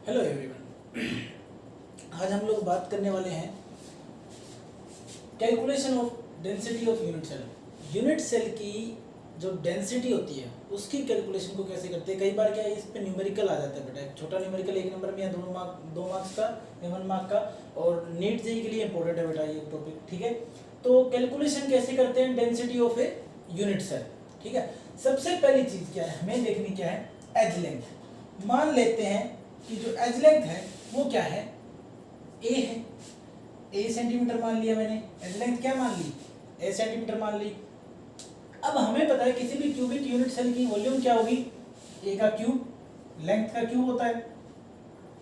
Hello everyone. आज हम लोग बात करने वाले हैं calculation of density of unit cell. Unit cell की जो डेंसिटी होती है उसकी कैलकुलेशन को कैसे करते हैं। कई बार क्या है, इस पे न्यूमेरिकल आ जाता है बेटा, एक छोटा न्यूमेरिकल 1 नंबर में या 2 मार्क्स का या 1 मार्क का, और नीट जेईई के लिए इंपॉर्टेंट है बेटा ये टॉपिक। ठीक है, तो कैलकुलेशन कैसे करते हैं density of a unit cell. ठीक है, सबसे पहली चीज क्या है हमें देखनी, क्या है, एज लेंथ। मान लेते हैं कि जो एज लेंथ है वो क्या है, ए है। ए सेंटीमीटर मान लिया मैंने, एज लेंथ क्या मान ली, ए सेंटीमीटर मान ली। अब हमें पता है किसी भी क्यूबिक यूनिट सेल की वॉल्यूम क्या होगी, ए का क्यूब, लेंथ का क्यूब होता है,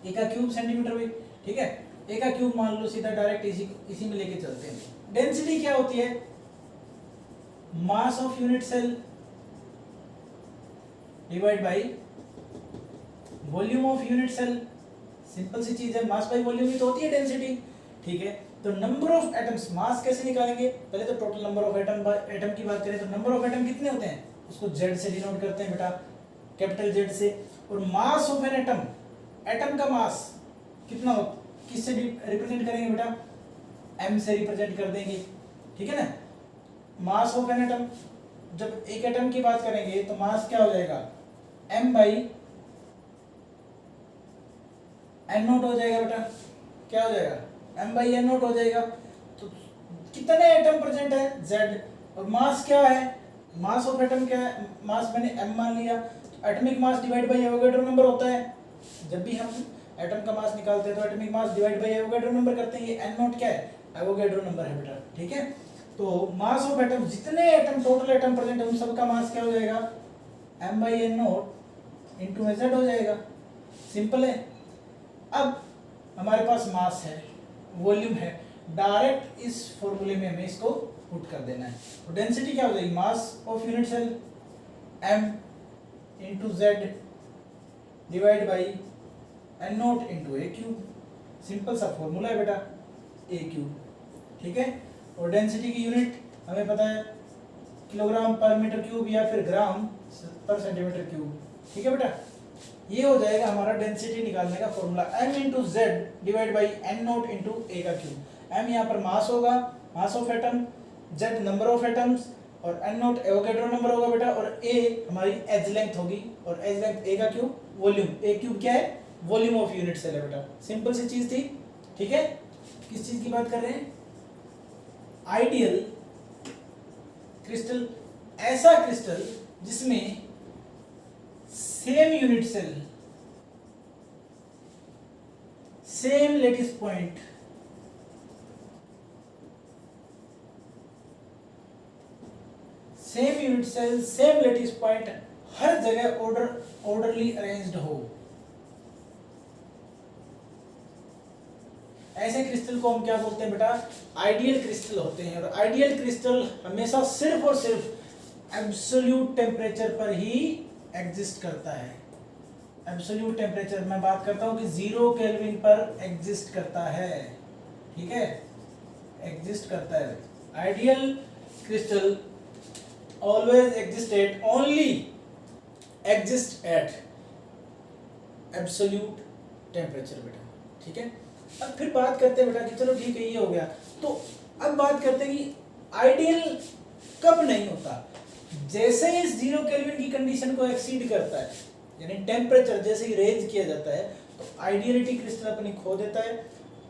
ए का क्यूब सेंटीमीटर में। ठीक है, ए का क्यूब मान लो, सीधा डायरेक्ट इसी में लेके चलते हैं। डेंसिटी क्या होती है, mass of unit cell divide by volume of unit cell. Simple सी चीज है, मास बाई वॉल्यूम ही तो होती है डेंसिटी। ठीक है, तो नंबर ऑफ एटम्स, मास कैसे निकालेंगे, पहले तो टोटल नंबर ऑफ एटम की बात करें तो नंबर ऑफ एटम कितने होते हैं, उसको जेड से डिनोट करते हैं बेटा, कैपिटल जेड से। और mass of an atom, atom का मास कितना हो, किससे रिप्रेजेंट करेंगे बेटा, एम से रिप्रेजेंट कर देंगे। ठीक है ना, मास ऑफ एन एटम, जब एक एटम की बात करेंगे तो मास क्या हो जाएगा, एम बाई एन नोट हो जाएगा बेटा। क्या हो जाएगा, एम बाई एन नोट हो जाएगा। तो कितने एटम प्रेजेंट है, जेड। और मास क्या है, मास ऑफ एटम क्या है, मास मैंने एम मान लिया, तो atomic mass divide by Avogadro number होता है। जब भी हम एटम का मास निकालते हैं तो atomic mass divide by Avogadro number करते हैं। ये एन नोट क्या है, एवोगैड्रो नंबर है बेटा। ठीक है, तो मास ऑफ एटम, जितने एटम टोटल एटम प्रेजेंट है उन सबका मास क्या हो जाएगा, M by N naught into Z हो जाएगा। सिंपल है। अब हमारे पास मास है, वॉल्यूम है, डायरेक्ट इस फॉर्मूले में हमें इसको पुट कर देना है। तो डेंसिटी क्या हो जाएगी, mass of unit cell m into Z divide by N naught into A cube. Simple सा फॉर्मूला है बेटा, ए क्यूब। ठीक है, और डेंसिटी की यूनिट हमें पता है, किलोग्राम पर मीटर क्यूब या फिर ग्राम पर सेंटीमीटर क्यूब। ठीक है बेटा, ये हो जाएगा हमारा डेंसिटी निकालने का formula, m into Z divide by N naught into A का क्यूब। m यहाँ पर मास होगा, mass of atom, z number of atoms, और एन नोट एवोगैड्रो नंबर होगा बेटा, और a हमारी एज लेंथ होगी, और एज लेंथ a का क्यूब, वॉल्यूम, a क्यूब क्या है, वॉल्यूम ऑफ यूनिट सेल है बेटा। सिंपल सी चीज थी। ठीक है, किस चीज की बात कर रहे हैं, आइडियल क्रिस्टल, ऐसा क्रिस्टल जिसमें same unit cell, same lattice point, same unit cell, same lattice point, हर जगह ऑर्डरली अरेंज्ड हो। ऐसे क्रिस्टल को हम क्या बोलते हैं बेटा, आइडियल क्रिस्टल होते हैं। और आइडियल क्रिस्टल हमेशा सिर्फ और सिर्फ एब्सोल्यूट टेम्परेचर पर ही एग्जिस्ट करता है। एब्सोल्यूट टेम्परेचर मैं बात करता हूं कि 0 केल्विन पर एग्जिस्ट करता है। ठीक है, एग्जिस्ट करता है। Ideal crystal always exist only exist at absolute temperature बेटा। ठीक है, अब फिर बात करते हैं बेटा कि चलो ठीक है ये हो गया, तो अब बात करते हैं कि आइडियल कब नहीं होता, जैसे ही इस 0 केल्विन की कंडीशन को एक्सीड करता है, यानी टेम्परेचर जैसे ही रेज किया जाता है, तो आइडियलिटी क्रिस्टल अपनी खो देता है।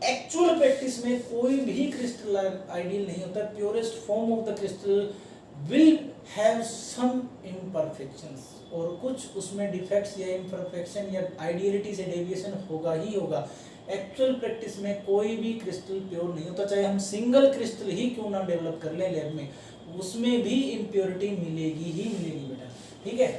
एक्चुअल प्रैक्टिस में कोई भी क्रिस्टल आइडियल नहीं होता। Purest form of the crystal will have some imperfections, और कुछ उसमें डिफेक्ट्स या इम्परफेक्शन या आइडियलिटी से डेविएशन होगा ही होगा। एक्चुअल प्रैक्टिस में कोई भी क्रिस्टल प्योर नहीं होता, चाहे हम सिंगल क्रिस्टल ही क्यों ना डेवलप कर लें लैब में, उसमें भी इम्प्योरिटी मिलेगी ही मिलेगी बेटा। ठीक है,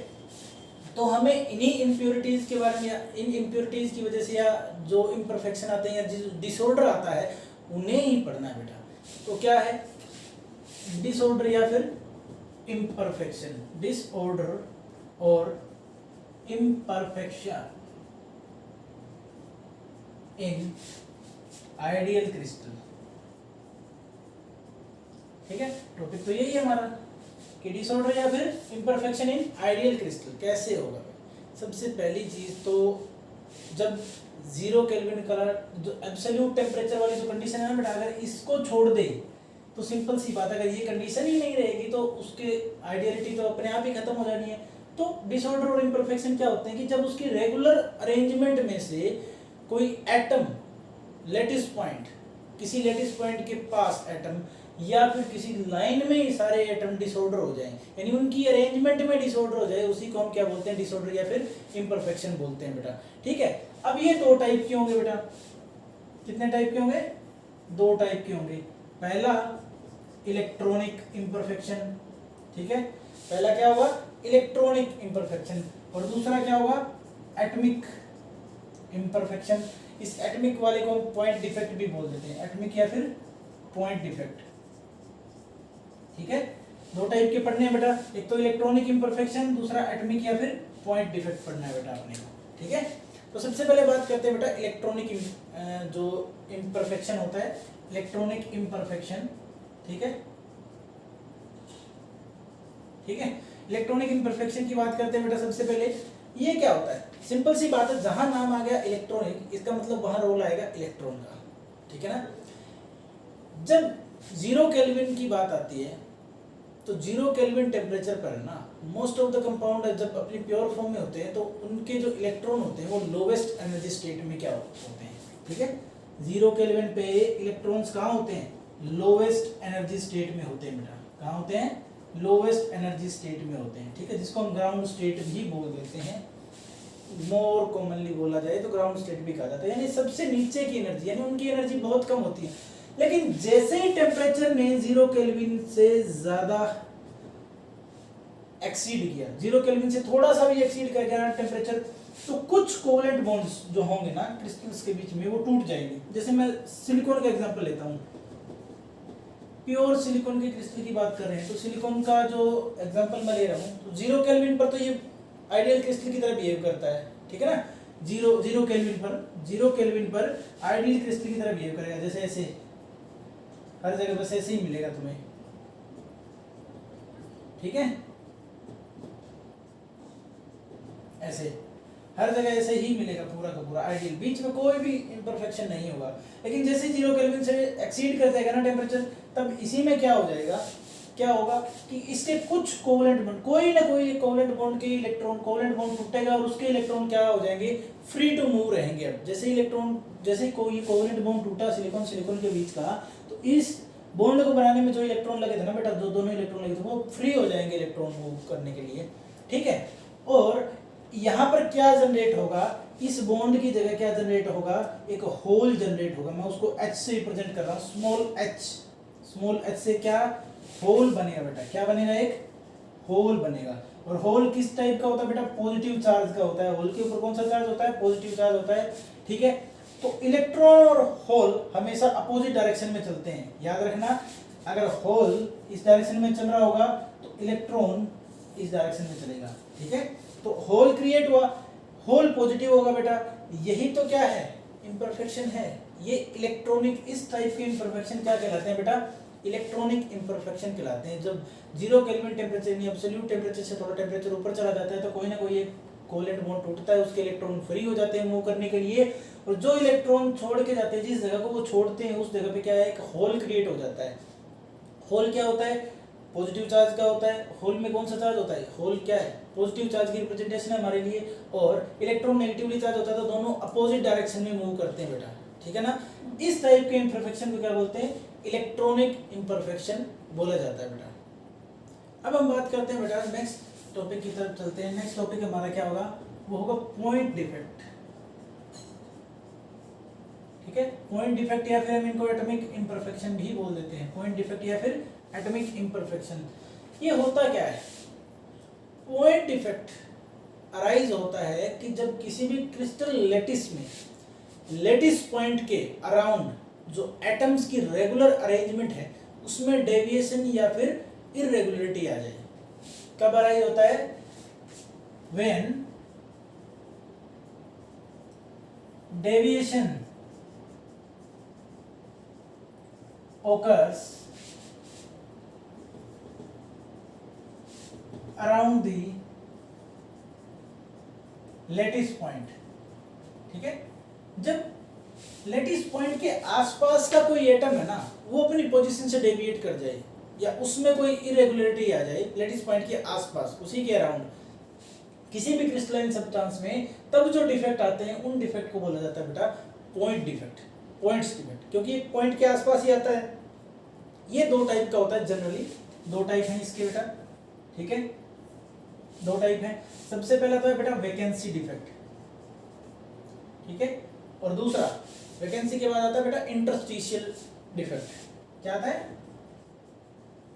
तो हमें इन्हीं इम्प्योरिटीज के बारे में, या इन इम्प्योरिटीज की वजह से या जो इम्परफेक्शन आते हैं या जो डिसऑर्डर आता है उन्हें ही पढ़ना है बेटा। तो क्या है डिसऑर्डर या फिर इम्परफेक्शन, डिसऑर्डर और इम्परफेक्शन इन आइडियल क्रिस्टल। ठीक है, टॉपिक तो यही है हमारा कि डिसऑर्डर या फिर इम्परफेक्शन इन आइडियल क्रिस्टल कैसे होगा। सबसे पहली चीज तो जब 0 केल्विन कलर जो एब्सोल्यूट टेम्परेचर वाली जो कंडीशन है ना बेटा, अगर इसको छोड़ दे तो सिंपल सी बात है, अगर ये कंडीशन ही नहीं रहेगी तो उसके आइडियलिटी तो अपने आप ही खत्म हो जानी है। तो डिसऑर्डर और इम्परफेक्शन क्या होते हैं कि जब उसकी रेगुलर अरेंजमेंट में से कोई एटम लेटिस पॉइंट, किसी लेटिस पॉइंट के पास एटम या फिर किसी लाइन में ही सारे एटम डिसऑर्डर हो जाएं, यानी उनकी अरेंजमेंट में डिसऑर्डर हो जाए, उसी को हम क्या बोलते हैं, डिसऑर्डर या फिर इम्परफेक्शन बोलते हैं बेटा। ठीक है, अब ये दो टाइप के होंगे बेटा। कितने टाइप के होंगे? दो टाइप के होंगे। पहला इलेक्ट्रॉनिक इम्परफेक्शन, ठीक है, पहला क्या होगा? इलेक्ट्रॉनिक इम्परफेक्शन, और दूसरा क्या होगा? Atomic imperfection. इस एटमिक वाले को पॉइंट डिफेक्ट भी बोल देते हैं, एटमिक या फिर पॉइंट डिफेक्ट। ठीक है, दो टाइप के पढ़ने हैं बेटा, एक तो इलेक्ट्रॉनिक इम्परफेक्शन, दूसरा एटमिक या फिर पॉइंट डिफेक्ट पढ़ना है बेटा अपने को। ठीक है, तो सबसे पहले बात करते हैं बेटा इलेक्ट्रॉनिक जो इम्परफेक्शन होता है, इलेक्ट्रॉनिक इम्परफेक्शन। ठीक है, ठीक है, इलेक्ट्रॉनिक इम्परफेक्शन की बात करते हैं बेटा। सबसे पहले ये क्या होता है? सिंपल सी बात है, जहां नाम आ गया इलेक्ट्रॉनिक, इसका मतलब वहां रोल आएगा इलेक्ट्रॉन का। ठीक है ना, जब 0 केल्विन की बात आती है तो 0 केल्विन टेम्परेचर पर ना मोस्ट ऑफ द कंपाउंड जब अपनी प्योर फॉर्म में होते हैं तो उनके जो इलेक्ट्रॉन होते हैं वो लोवेस्ट एनर्जी स्टेट में क्या होते हैं। ठीक है, 0 केल्विन पे इलेक्ट्रॉन्स कहाँ होते हैं? लोवेस्ट एनर्जी स्टेट में होते हैं बेटा। कहाँ होते हैं? लोवेस्ट एनर्जी स्टेट में होते हैं। ठीक है, जिसको हम ग्राउंड स्टेट भी बोल देते हैं, मोर कॉमनली बोला जाए तो ग्राउंड स्टेट भी कहा जाता है, यानी सबसे नीचे की एनर्जी, यानी उनकी एनर्जी बहुत कम होती है। लेकिन जैसे ही टेम्परेचर ने 0 केल्विन से ज्यादा एक्सीड किया, 0 केल्विन से थोड़ा सा भी एक्सीड कर गया टेम्परेचर, तो कुछ कोवेलेंट बॉन्ड्स जो होंगे ना क्रिस्टल्स के बीच में वो टूट जाएंगे। जैसे मैं सिलिकॉन का एग्जांपल लेता हूँ, प्योर सिलिकॉन के क्रिस्टल की बात कर रहे हैं तो सिलिकॉन का जो एग्जांपल मैं ले रहा हूँ तो 0 केल्विन पर तो ये आइडियल क्रिस्टल की तरह बिहेव करता है। ठीक है ना, जीरो केल्विन पर आइडियल क्रिस्टल की तरह बिहेव करेगा, जैसे ऐसे हर जगह बस ऐसे ही मिलेगा तुम्हें। ठीक है, ऐसे हर जगह ऐसे ही मिलेगा पूरा का पूरा आइडियल, बीच में कोई भी इम्परफेक्शन नहीं होगा। लेकिन जैसे 0 केल्विन से एक्सीड कर जाएगा ना टेम्परेचर, तब इसी में क्या हो जाएगा, क्या होगा कि इसके कुछ कोवेलेंट बॉन्ड, कोई ना कोई कोवेलेंट बॉन्ड के इलेक्ट्रॉन, कोवेलेंट बॉन्ड टूटेगा और उसके इलेक्ट्रॉन क्या हो जाएंगे, फ्री टू मूव रहेंगे। अब जैसे इलेक्ट्रॉन, जैसे कोई कोवेलेंट बॉन्ड टूटा सिलिकॉन के बीच का, तो इस बॉन्ड को बनाने में जो इलेक्ट्रॉन लगे थे ना बेटा, जो दोनों इलेक्ट्रॉन लगे थे वो फ्री हो जाएंगे इलेक्ट्रॉन मूव करने के लिए। ठीक है, और यहाँ पर क्या जनरेट होगा, इस बॉन्ड की जगह क्या जनरेट होगा, एक होल जनरेट होगा। मैं उसको H से रिप्रेजेंट कर रहा हूँ, स्मॉल h से क्या होल बनेगा बेटा, क्या बनेगा, एक होल बनेगा। और होल किस टाइप का होता है बेटा, पॉजिटिव चार्ज का होता है। होल के ऊपर कौन सा चार्ज होता है, पॉजिटिव चार्ज होता है। ठीक है, तो इलेक्ट्रॉन और होल हमेशा अपोजिट डायरेक्शन में चलते हैं, याद रखना। अगर होल इस डायरेक्शन में चल रहा होगा तो इलेक्ट्रॉन इस डायरेक्शन में चलेगा। ठीक है, तो होल क्रिएट हुआ, होल पॉजिटिव होगा बेटा, यही तो क्या है, इम्परफेक्शन है। ये इलेक्ट्रॉनिक, इस टाइप के इम्परफेक्शन क्या कहलाते हैं बेटा, इलेक्ट्रॉनिक इम्परफेक्शन कहलाते हैं। जब 0 केल्विन टेम्परेचर यानी एब्सोल्यूट टेम्परेचर से थोड़ा टेम्परेचर ऊपर चला जाता है तो कोई ना कोई एक कोवेलेंट बॉन्ड टूटता है, उसके इलेक्ट्रॉन फ्री हो जाते हैं मूव करने के लिए, और जो इलेक्ट्रॉन छोड़ के जाते हैं, जिस जगह को वो छोड़ते हैं उस जगह पे क्या है, एक होल क्रिएट हो जाता है। होल क्या होता है, पॉजिटिव चार्ज का होता है। होल में कौन सा चार्ज होता है, होल क्या है, पॉजिटिव चार्ज की रिप्रेजेंटेशन है हमारे लिए, और इलेक्ट्रॉन नेगेटिवली चार्ज होता है, तो दोनों अपोजिट डायरेक्शन में मूव करते हैं बेटा। ठीक है ना, इस टाइप के इम्परफेक्शन को क्या बोलते हैं, इलेक्ट्रॉनिक इम्परफेक्शन बोला जाता है बेटा। अब हम बात करते हैं बेटा नेक्स्ट टॉपिक की तरफ चलते हैं। नेक्स्ट टॉपिक हमारा क्या होगा, वो होगा पॉइंट डिफेक्ट। ठीक है, पॉइंट डिफेक्ट या फिर हम इनको एटॉमिक इम्परफेक्शन भी बोल देते हैं, पॉइंट डिफेक्ट या फिर एटॉमिक इम्परफेक्शन। ये होता क्या है, पॉइंट डिफेक्ट अराइज होता है कि जब किसी भी क्रिस्टल लेटिस में, लेटिस पॉइंट के अराउंड जो एटम्स की रेगुलर अरेंजमेंट है उसमें डेविएशन या फिर इरेगुलरिटी आ जाए। कब अराइज होता है, when deviation occurs around the lattice point। ठीक है। जब लेटिस पॉइंट के आसपास का कोई एटम है ना, वो अपनी पोजीशन से डेविएट कर जाए या उसमें कोई इरेगुलरिटी आ जाए लेटिस पॉइंट के आसपास, उसी के अराउंड किसी भी क्रिस्टलाइन सब्सटेंस में, तब जो डिफेक्ट आते हैं उन डिफेक्ट को बोला जाता है बेटा पॉइंट डिफेक्ट, पॉइंट्स डिफेक्ट, क्योंकि एक पॉइंट के आसपास ही आता है। ये दो टाइप का होता है जनरली, दो टाइप हैं इसके बेटा, ठीक है, दो टाइप हैं। सबसे पहला तो है बेटा वैकेंसी डिफेक्ट, ठीक है, और दूसरा वैकेंसी के बाद आता है बेटा इंटरस्टिशियल डिफेक्ट। क्या आता है?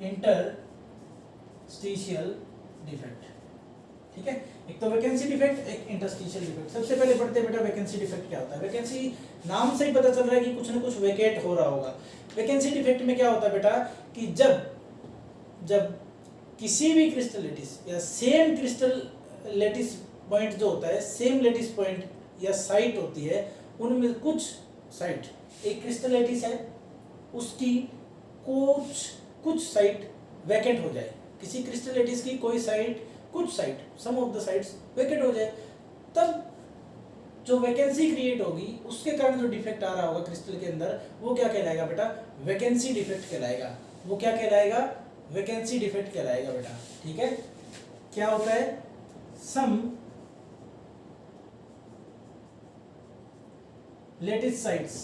इंटरस्टिशियल डिफेक्ट, ठीक है। एक तो वैकेंसी डिफेक्ट, एक इंटरस्टिशियल डिफेक्ट। सबसे पहले पढ़ते हैं बेटा वैकेंसी डिफेक्ट क्या होता है। वैकेंसी नाम से ही पता चल रहा है कि कुछ ना कुछ वेकेट हो रहा होगा। वैकेंसी डिफेक्ट में क्या होता है बेटा कि जब किसी भी क्रिस्टल लेटिस या सेम क्रिस्टल लेटिस पॉइंट जो होता है, सेम लेटिस पॉइंट या साइट होती है, उनमें कुछ साइट, एक क्रिस्टल लेटिस है उसकी कुछ साइट वैकेंट हो जाए, किसी क्रिस्टल लेटिस की कोई साइट, कुछ site, some of the sites vacant हो जाए, तब जो वैकेंसी क्रिएट होगी उसके कारण जो डिफेक्ट आ रहा होगा क्रिस्टल के अंदर, वो क्या कहलाएगा बेटा? वैकेंसी डिफेक्ट कहलाएगा। वो क्या कहलाएगा? वैकेंसी डिफेक्ट कहलाएगा बेटा, ठीक है। क्या होता है? सम लेटिस साइट्स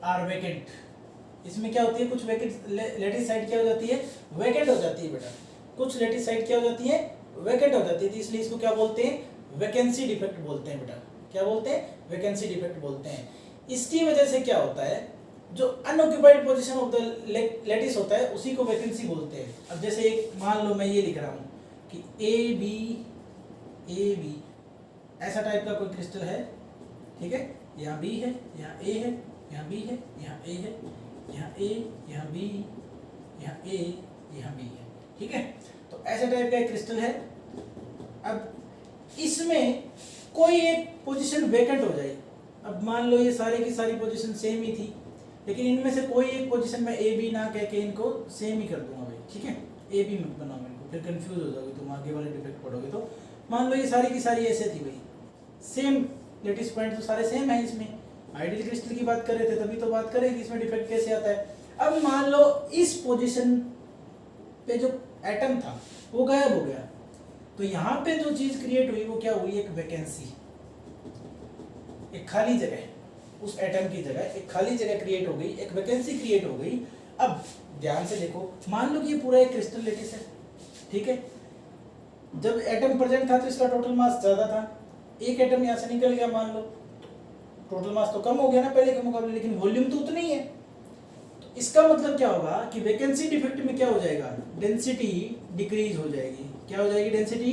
आर वैकेंट। इसमें क्या होती है, कुछ लेटिस साइट क्या हो जाती है? वैकेंट हो जाती है बेटा। कुछ लेटिस साइट क्या हो जाती है? वैकेंट हो जाती है, इसलिए इसको क्या बोलते हैं? वैकेंसी डिफेक्ट बोलते हैं बेटा। क्या बोलते हैं? वैकेंसी डिफेक्ट बोलते हैं। इसकी वजह से क्या होता है, जो unoccupied position of the lattice होता है उसी को वैकेंसी बोलते हैं। अब जैसे एक मान लो मैं ये लिख रहा हूँ कि ए बी ऐसा टाइप का कोई क्रिस्टल है, ठीक है, यहाँ बी है, यहाँ ए है, यहाँ बी है, यहाँ ए है, यहाँ ए, यहाँ बी, यहाँ ए, यहाँ बी है, ठीक है। तो ऐसे टाइप का एक क्रिस्टल है। अब इसमें कोई एक पोजीशन वेकेंट हो जाए। अब मान लो ये सारे की सारी पोजीशन सेम ही थी, लेकिन इनमें से कोई एक पोजीशन में ए बी ना कह के इनको सेम ही कर दूंगा भाई, ठीक है। ए बी मत बनाओ इनको, फिर कंफ्यूज हो जाओगे तुम, आगे वाले डिफेक्ट पढ़ोगे तो। मान लो ये सारी की सारी ऐसे थी भाई, सेम लेटिस पॉइंट तो सारे सेम है। इसमें आइडियल क्रिस्टल की बात कर रहे थे, तभी तो बात करें कि इसमें डिफेक्ट कैसे आता है। अब मान लो इस पोजीशन पे जो एटम था वो गायब हो गया, तो यहाँ पे जो चीज क्रिएट हुई वो क्या हुई? एक वैकेंसी, एक खाली जगह, उस एटम की जगह एक खाली जगह क्रिएट हो गई, एक वैकेंसी क्रिएट हो गई। अब ध्यान से देखो, मान लो कि ये पूरा एक क्रिस्टल लेटिस है, ठीक है। जब एटम प्रेजेंट था तो इसका टोटल मास ज्यादा था, एक एटम यहाँ से निकल गया मान लो, टोटल मास तो कम हो गया ना पहले के मुकाबले, लेकिन वॉल्यूम तो उतनी ही है। तो इसका मतलब क्या होगा कि वैकेंसी डिफेक्ट में क्या हो जाएगा? डेंसिटी डिक्रीज हो जाएगी। क्या हो जाएगी? डेंसिटी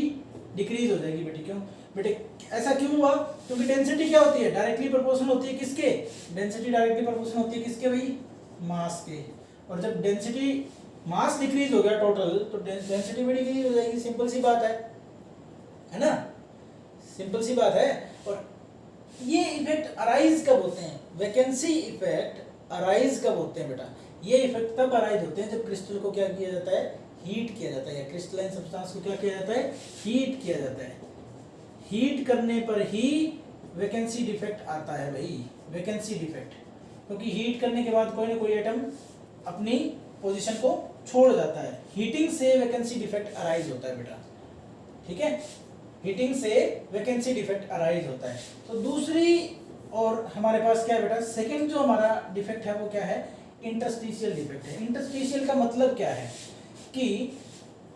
डिक्रीज हो जाएगी बेटे। क्यों बेटे? ऐसा क्यों हुआ? क्योंकि डेंसिटी क्या होती है? डायरेक्टली प्रोपोर्शनल होती है किसके? डेंसिटी डायरेक्टली प्रोपोर्शनल होती है किसके भाई? मास के। और जब डेंसिटी मास डिक्रीज हो गया टोटल, तो डेंसिटी भी डिक्रीज हो जाएगी। सिंपल सी बात है ना, सिंपल सी बात है। और ये इफेक्ट अराइज कब होते हैं? वैकेंसी इफेक्ट अराइज कब होते हैं बेटा? ये इफेक्ट तब अराइज होते हैं जब क्रिस्टल को क्या किया जाता है? हीट किया जाता है, या क्रिस्टलाइन सब्सटेंस को क्या किया जाता है? हीट किया जाता है। हीट करने पर ही वैकेंसी डिफेक्ट आता है भाई, वैकेंसी डिफेक्ट। क्योंकि हीट करने के बाद कोई ना कोई एटम अपनी पोजीशन को छोड़ जाता है। हीटिंग से वैकेंसी डिफेक्ट अराइज होता है बेटा, ठीक है। हीटिंग से वैकेंसी डिफेक्ट अराइज होता है। तो दूसरी और हमारे पास क्या है बेटा? सेकंड जो हमारा डिफेक्ट है वो क्या है? इंटरस्टिशियल डिफेक्ट है। इंटरस्टिशियल का मतलब क्या है कि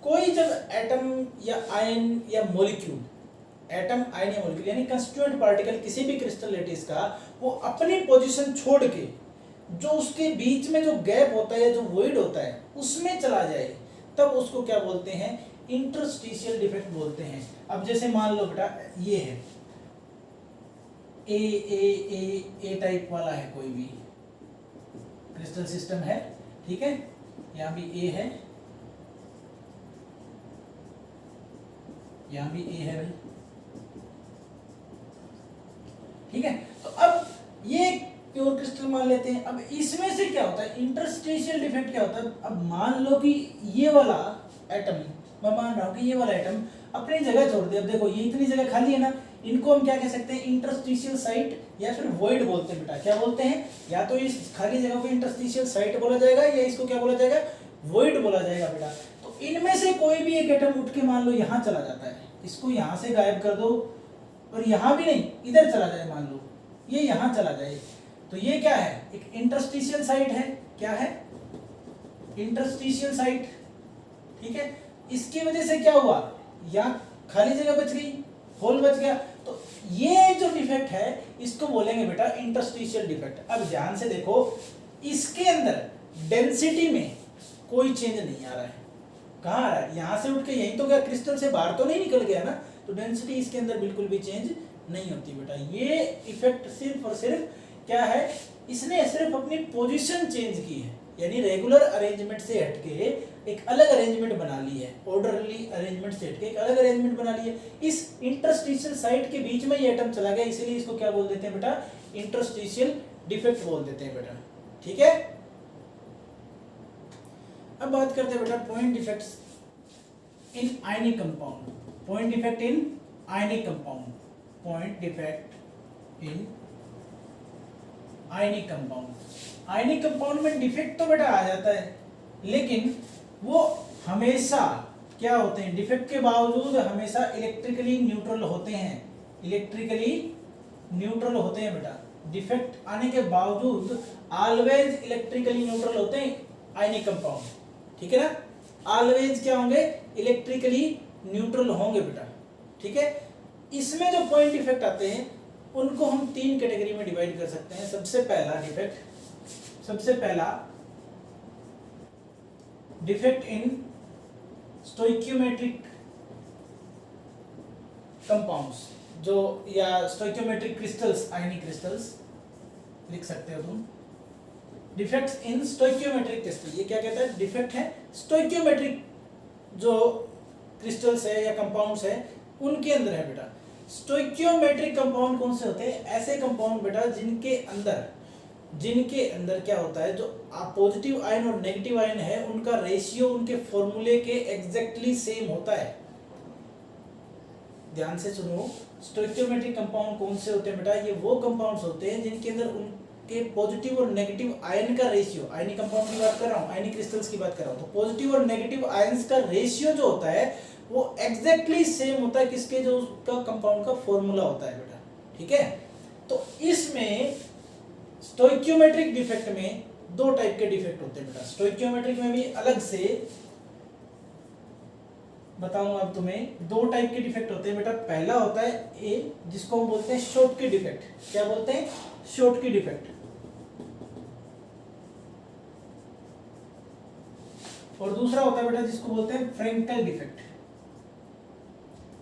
कोई जब एटम या आयन या मॉलिक्यूल, एटम, आयन या मॉलिक्यूल यानी कंस्टिट्यूएंट पार्टिकल किसी भी क्रिस्टल लेटिस का, वो अपनी पोजीशन छोड़ के जो उसके बीच में जो गैप होता है, जो वॉइड होता है, उसमें चला जाए, तब उसको क्या बोलते हैं? इंटरस्टिशियल डिफेक्ट बोलते हैं। अब जैसे मान लो बेटा ये है ए टाइप वाला है, कोई भी क्रिस्टल सिस्टम है, ठीक है, यहाँ भी ए है, यहाँ भी ए है भाई, ठीक है। तो अब ये प्योर क्रिस्टल मान लेते हैं। अब इसमें से क्या होता है? इंटरस्टिशियल डिफेक्ट क्या होता है? अब मान लो कि ये वाला एटम, मैं मान रहा हूं कि ये वाला एटम अपनी जगह छोड़ दिया। अब देखो ये इतनी जगह खाली है ना, इनको हम क्या कह सकते हैं, इंटरस्टिशियल साइट या फिर वॉइड बोलते हैं बेटा। क्या बोलते हैं, या तो इस खाली जगह को इंटरस्टिशियल साइट बोला जाएगा या इसको क्या बोला जाएगा, वॉइड बोला जाएगा बेटा। तो इनमें से कोई भी एक एटम उठ के मान लो यहाँ चला जाता है, इसको यहाँ से गायब कर दो और यहाँ भी नहीं, इधर चला जाए, मान लो ये यहाँ चला जाए, तो ये क्या है, एक इंटरस्टिशियल साइट है। क्या है, इंटरस्टिशियल साइट। ठीक है, इसकी वजह से क्या हुआ, यहाँ खाली जगह बच गई, होल बच गया। तो ये जो डिफेक्ट है इसको बोलेंगे बेटा इंटरस्टिशियल डिफेक्ट। अब ध्यान से देखो, इसके अंदर डेंसिटी में कोई चेंज नहीं आ रहा है। कहाँ आ रहा है, यहाँ से उठ के यहीं तो गया, क्रिस्टल से बाहर तो नहीं निकल गया ना, तो डेंसिटी इसके अंदर बिल्कुल भी चेंज नहीं होती बेटा। ये इफेक्ट सिर्फ और सिर्फ क्या है, इसने सिर्फ अपनी पोजीशन चेंज की है, यानी रेगुलर अरेंजमेंट से हटके एक अलग अरेंजमेंट बना ली है, ऑर्डरली अरेंजमेंट से हटके एक अलग अरेंजमेंट बना ली है। इस इंटरस्टिशियल साइट के बीच में ये एटम चला गया, इसीलिए इसको क्या बोल देते हैं बेटा, इंटरस्टिशियल डिफेक्ट बोल देते हैं बेटा। ठीक है, अब बात करते हैं बेटा point defects in ionic compound. Point defect in ionic compound, point defect in ionic compound. Ionic compound में डिफेक्ट तो बेटा आ जाता है, लेकिन वो हमेशा क्या होते हैं, डिफेक्ट के बावजूद हमेशा इलेक्ट्रिकली न्यूट्रल होते हैं। इलेक्ट्रिकली न्यूट्रल होते हैं बेटा, डिफेक्ट आने के बावजूद ऑलवेज इलेक्ट्रिकली न्यूट्रल होते हैं आयनिक कंपाउंड। ठीक है ना, ऑलवेज क्या होंगे, इलेक्ट्रिकली न्यूट्रल होंगे बेटा। ठीक है, इसमें जो पॉइंट डिफेक्ट आते हैं उनको हम तीन कैटेगरी में डिवाइड कर सकते हैं। सबसे पहला डिफेक्ट इन स्टोइकियोमेट्रिक कंपाउंड्स, जो या स्टोइकियोमेट्रिक क्रिस्टल्स, आयनिक क्रिस्टल्स लिख सकते हो तुम। डिफेक्ट्स इन स्टोइकियोमेट्रिक क्रिस्टल, ये क्या कहता है, डिफेक्ट है स्टोइकियोमेट्रिक जो क्रिस्टल्स है या कंपाउंड्स है उनके अंदर है बेटा। स्टोइकियोमेट्रिक कंपाउंड कौन से होते हैं, ऐसे कंपाउंड बेटा जिनके अंदर क्या होता है, जो पॉजिटिव आयन और नेगेटिव आयन है उनका रेशियो उनके फॉर्मूले के एग्जैक्टली सेम होता है। ध्यान से सुनो, स्टोइकियोमेट्रिक कंपाउंड कौन से होते हैं बेटा, ये वो कंपाउंड्स होते हैं जिनके अंदर उनके पॉजिटिव और नेगेटिव आयन का रेशियो, आयनिक कंपाउंड की बात कर रहा हूँ, आयनिक क्रिस्टल्स की बात कर रहा हूँ, तो पॉजिटिव और नेगेटिव आयंस का रेशियो जो होता है वो एग्जैक्टली सेम होता है किसके, जो उसका कंपाउंड का फॉर्मूला होता है बेटा। ठीक है, तो इसमें स्टोइकियोमेट्रिक डिफेक्ट में दो टाइप के डिफेक्ट होते हैं बेटा। स्टोइकियोमेट्रिक में भी अलग से बताऊंगा अब तुम्हें, दो टाइप के डिफेक्ट होते हैं बेटा। पहला होता है ए, जिसको हम बोलते हैं शॉटकी डिफेक्ट। क्या बोलते हैं, शॉटकी डिफेक्ट। और दूसरा होता है बेटा जिसको बोलते हैं फ्रेंकल डिफेक्ट।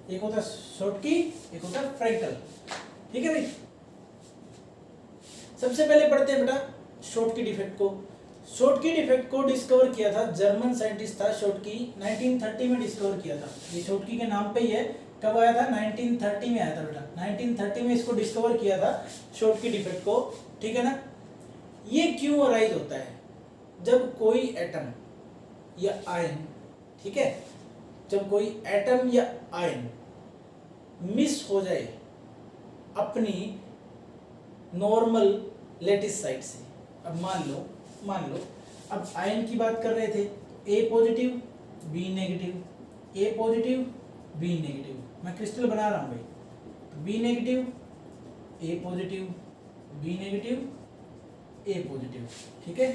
एक होता है शॉटकी, एक होता है फ्रेंकल। ठीक है भाई, सबसे पहले पढ़ते हैं बेटा शॉटकी डिफेक्ट को। शॉटकी डिफेक्ट को डिस्कवर किया था जर्मन साइंटिस्ट था शॉटकी, 1930 में डिस्कवर किया था। ये शॉटकी के नाम पे ही है। कब आया था, 1930 में आया था बेटा। 1930 में इसको डिस्कवर किया था शॉटकी डिफेक्ट को। ठीक है ना, ये क्यों अराइज होता है, जब कोई एटम या आयन, ठीक है, जब कोई एटम या आयन मिस हो जाए अपनी नॉर्मल लेटिस साइड से। अब मान लो अब आयन की बात कर रहे थे, ए पॉजिटिव बी नेगेटिव, ए पॉजिटिव बी नेगेटिव। मैं क्रिस्टल बना रहा हूं भाई, तो बी नेगेटिव ए पॉजिटिव, बी नेगेटिव ए पॉजिटिव। ठीक है,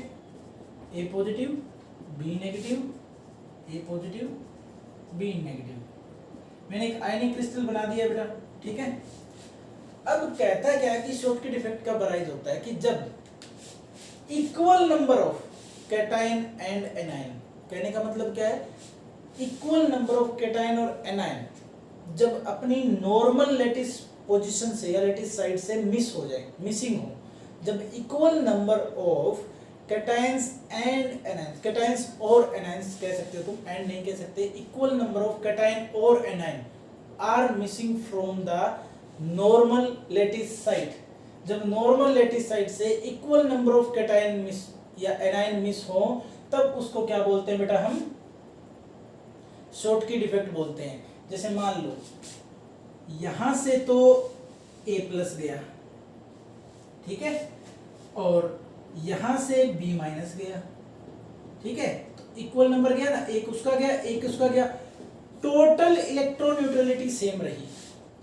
ए पॉजिटिव बी नेगेटिव, ए पॉजिटिव बी नेगेटिव। मैंने एक आयनिक क्रिस्टल बना दिया बेटा। ठीक है, अब कहता है क्या है कि शॉटकी डिफेक्ट कब अराइज होता है, कि जब equal number of cation and anion, कहने का मतलब क्या है, इक्वल नंबर ऑफ कैटायन और एनायन जब अपनी नॉर्मल लेटिस पोजीशन से या लेटिस साइड से मिस हो जाए, मिसिंग हो, जब equal number of cations and anions, cations और एनायंस कह सकते हो तुम, एंड नहीं कह सकते, इक्वल नंबर ऑफ कैटायन और anion are missing from the normal lattice site. जब नॉर्मल लेटिस साइट से equal number of cation miss या एनायन मिस हो, तब उसको क्या बोलते हैं बेटा, हम शॉटकी डिफेक्ट बोलते हैं। जैसे मान लो यहां से तो A प्लस गया, ठीक है, और यहां से B माइनस गया, ठीक है, तो इक्वल नंबर गया ना, एक उसका गया एक उसका गया, टोटल इलेक्ट्रॉन न्यूट्रलिटी सेम रही,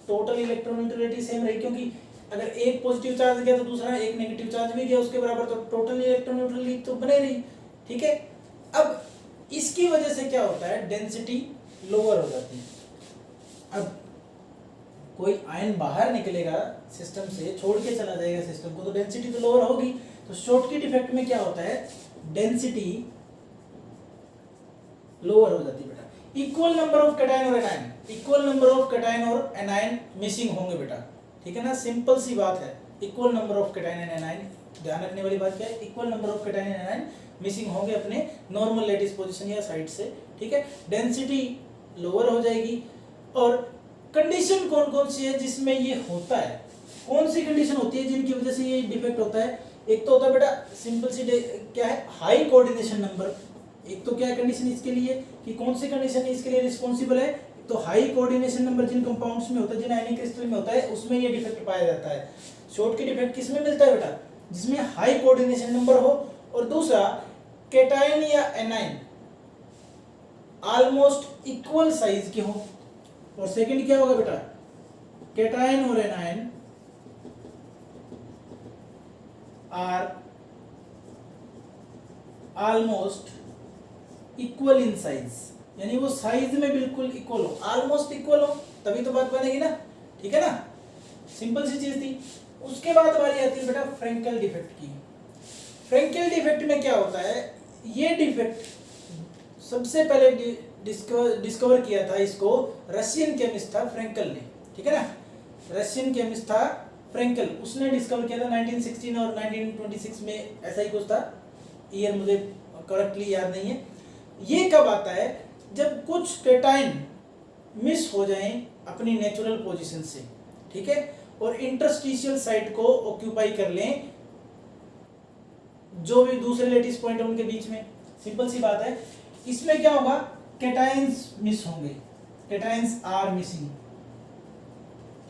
टोटल इलेक्ट्रॉन न्यूट्रलिटी सेम रही, क्योंकि अगर एक पॉजिटिव चार्ज गया तो दूसरा एक नेगेटिव चार्ज भी गया उसके बराबर, तो टोटल इलेक्ट्रॉन न्यूट्रलिटी तो बने रही, ठीक है। अब इसकी वजह से क्या होता है, डेंसिटी लोअर हो जाती है। अब कोई आयन बाहर निकलेगा सिस्टम से, छोड़ के चला जाएगा सिस्टम को, तो डेंसिटी तो लोअर होगी। तो शॉर्टकट इफेक्ट में क्या होता है, डेंसिटी लोअर हो जाती है बेटा। इक्वल नंबर ऑफ कैटायन और anion, equal number of cation और एनायन मिसिंग होंगे बेटा, ठीक है ना, सिंपल सी बात है। Equal number of cation and anion, ध्यान रखने वाली बात क्या है, equal number of cation and anion missing होंगे अपने नॉर्मल लैटिस पोजीशन या साइड से, ठीक है। डेंसिटी लोअर हो जाएगी। और कंडीशन कौन कौन सी है जिसमें ये होता है, कौन सी कंडीशन होती है जिनकी वजह से ये डिफेक्ट होता है। एक तो होता है बेटा सिंपल सी क्या है, हाई कोऑर्डिनेशन नंबर। एक तो क्या है कंडीशन इसके लिए, कि कौन सी कंडीशन इसके लिए रिस्पॉन्सिबल है, तो हाई कोऑर्डिनेशन नंबर जिन कंपाउंड्स में होता है, जिन आयनिक क्रिस्टल में होता है, उसमें ये डिफेक्ट पाया जाता है। शॉर्टकट डिफेक्ट किसमें मिलता है बेटा, जिसमें हाई कोऑर्डिनेशन नंबर हो। और दूसरा, कैटायन या एनायन ऑलमोस्ट इक्वल साइज के हो। और सेकंड क्या होगा बेटा, कैटायन और anion are almost equal in size, यानी वो साइज में बिल्कुल इक्वल हो, ऑलमोस्ट इक्वल हो, तभी तो बात बनेगी ना, ठीक है ना, सिंपल सी चीज थी। उसके बाद बारी आती है बेटा फ्रेंकेल डिफेक्ट की। फ्रेंकेल डिफेक्ट में क्या होता है, ये डिफेक्ट सबसे पहले डिस्कवर किया था इसको रशियन केमिस्ट था फ्रेंकेल ने, ठीक है ना, रशियन केमिस्ट था फ्रेंकेल, उसने डिस्कवर किया था 1916 और 1926 में, ऐसा ही कुछ था, ईयर मुझे करेक्टली याद नहीं है। ये कब आता है, जब कुछ कैटायन मिस हो जाएं अपनी नेचुरल पोजीशन से, ठीक है, और इंटरस्टिशियल साइट को ऑक्यूपाई कर लें जो भी दूसरे लेटिस पॉइंट है उनके बीच में। सिंपल सी बात है, इसमें क्या होगा, कैटायंस मिस होंगे, कैटायंस आर मिसिंग,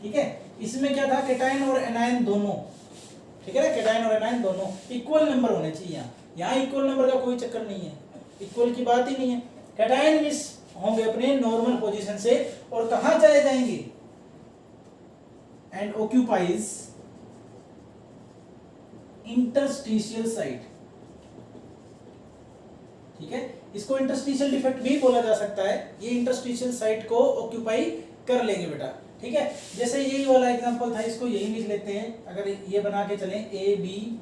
ठीक है। इसमें क्या था, कैटायन और एनायन दोनों, ठीक है ना, कैटायन और एनायन दोनों इक्वल नंबर होने चाहिए। यहाँ इक्वल नंबर का कोई चक्कर नहीं है, इक्वल की बात ही नहीं है। कैटायन मिस होंगे अपने नॉर्मल पोजीशन से और कहां चले जाएंगे, एंड ऑक्यूपाइज इंटरस्टिशियल साइट, ठीक है। इसको इंटरस्टिशियल डिफेक्ट भी बोला जा सकता है, ये इंटरस्टिशियल साइट को ऑक्यूपाई कर लेंगे बेटा, ठीक है। जैसे यही वाला एग्जांपल था, इसको यही लिख लेते हैं, अगर ये बना के चलें ए बी,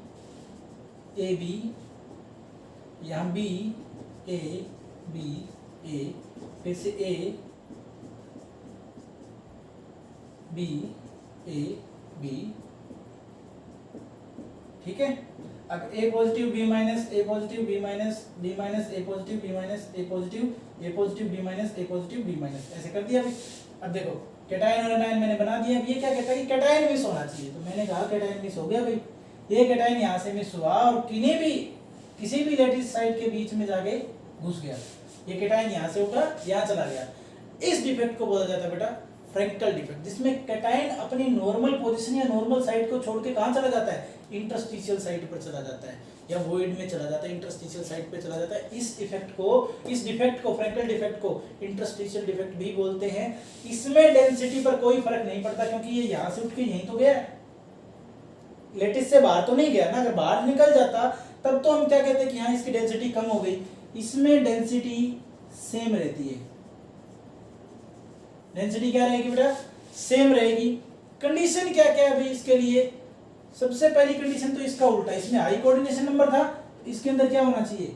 यहाँ बी ए बी ए, फिर से ए बी ए बी, ठीक है। अब A positive B minus, A positive B minus, B minus A positive, B minus A positive, A positive B minus, A positive B minus, ऐसे कर दिया अभी। अब देखो कैटायन और एनायन मैंने बना दिया। अब ये क्या कहता है कि कैटायन मिस होना चाहिए, तो मैंने कहा कैटायन मिस हो गया भाई, ये कैटायन यहाँ से मिस हुआ और किसी भी लैटिस साइड के बीच में जाके घुस गया, ये कैटायन यहाँ से उठा यहाँ चला गया। इस डिफेक्ट को बोला जाता है बेटा फ्रेंकेल डिफेक्ट, जिसमें कैटायन अपनी नॉर्मल पोजीशन या नॉर्मल साइड को छोड़ के कहाँ चला जाता है, इंटरस्टिशियल साइट पर चला जाता है या वॉइड में चला जाता है, इंटरस्टिशियल साइट पे चला जाता है। इस डिफेक्ट को फ्रेंकेल डिफेक्ट को इंटरस्टिशियल डिफेक्ट भी बोलते हैं। इसमें डेंसिटी पर कोई फर्क नहीं पड़ता, क्योंकि ये यहाँ से उठ के यहीं तो गया, लेटिस से बाहर तो नहीं गया ना। अगर बाहर निकल जाता तब तो हम क्या कहते हैं कि यहाँ इसकी डेंसिटी कम हो गई, इसमें डेंसिटी सेम रहती है। डेंसिटी क्या रहेगी बेटा, सेम रहेगी। कंडीशन क्या क्या है अभी इसके लिए, सबसे पहली कंडीशन तो इसका उल्टा, इसमें हाई कोऑर्डिनेशन नंबर था, इसके अंदर क्या होना चाहिए,